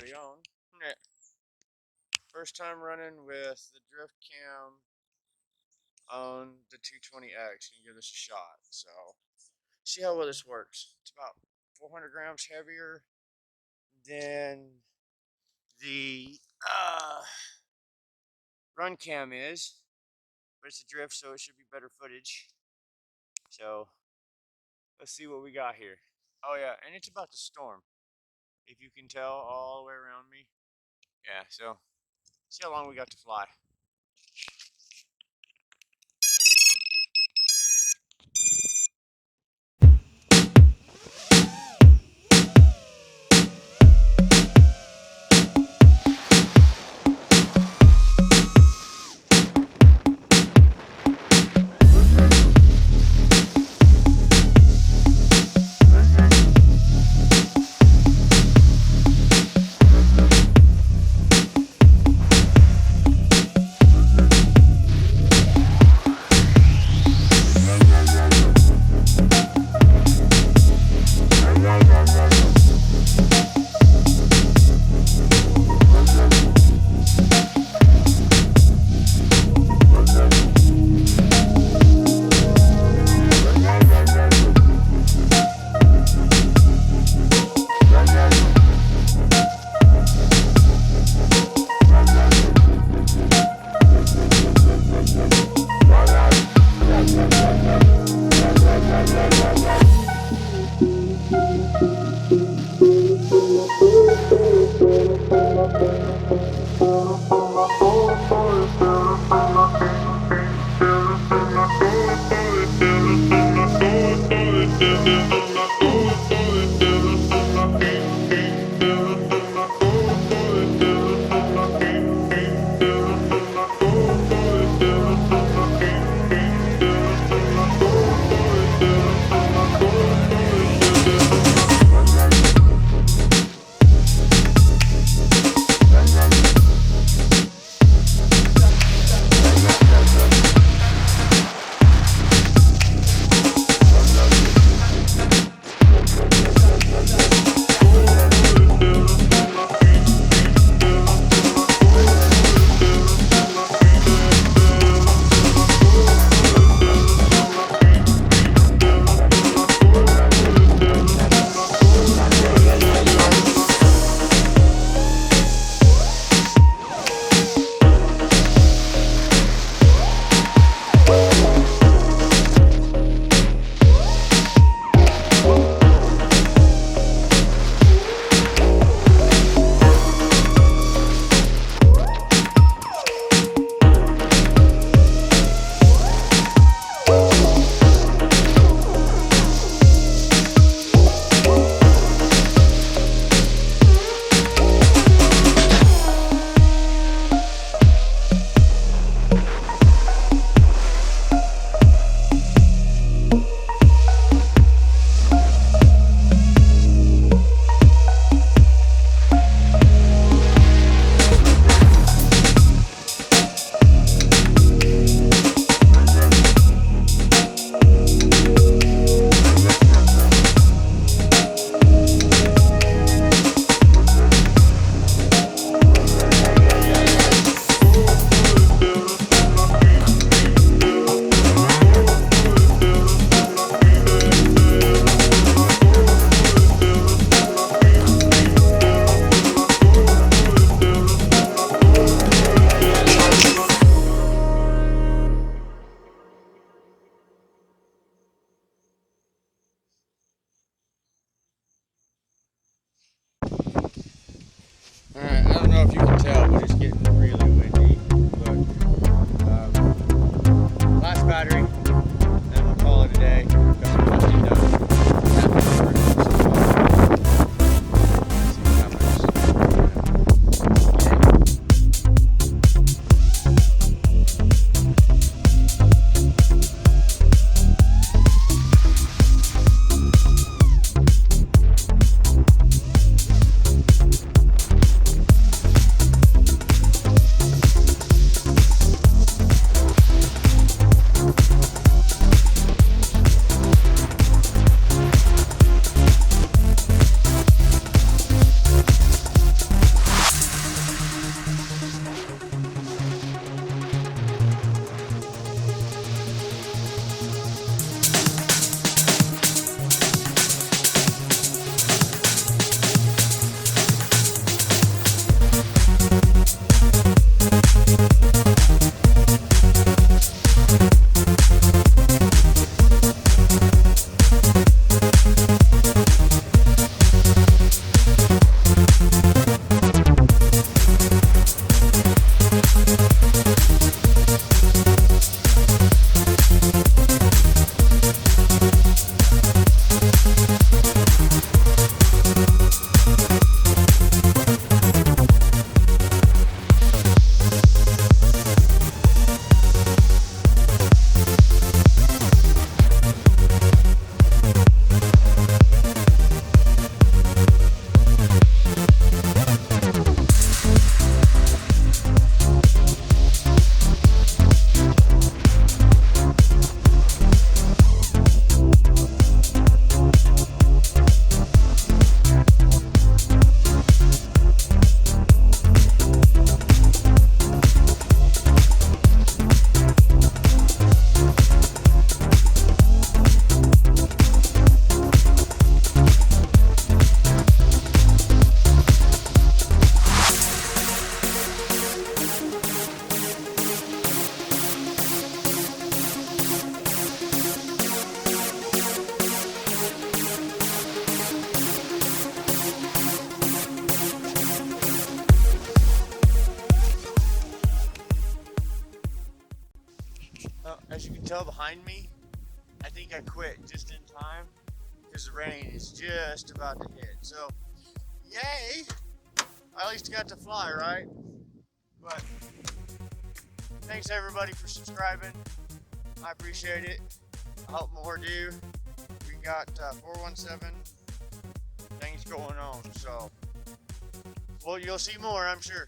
already on. Yeah. First time running with the drift cam on the 220X. Gonna give this a shot. So, see how well this works. It's about 400 grams heavier than the runcam is, but it's a drift, so it should be better footage. So, let's see what we got here. Oh yeah, and it's about to storm. If you can tell all the way around me. Yeah, so see how long we got to fly. Alright, I don't know if you can tell, but it's getting really windy. But, last battery, and we'll call it a day. Got some testing done. tell behind me, I think I quit just in time because the rain is just about to hit. So, yay! I at least got to fly, right? But thanks everybody for subscribing. I appreciate it. I hope more do. We got 417 things going on, so well, you'll see more, I'm sure.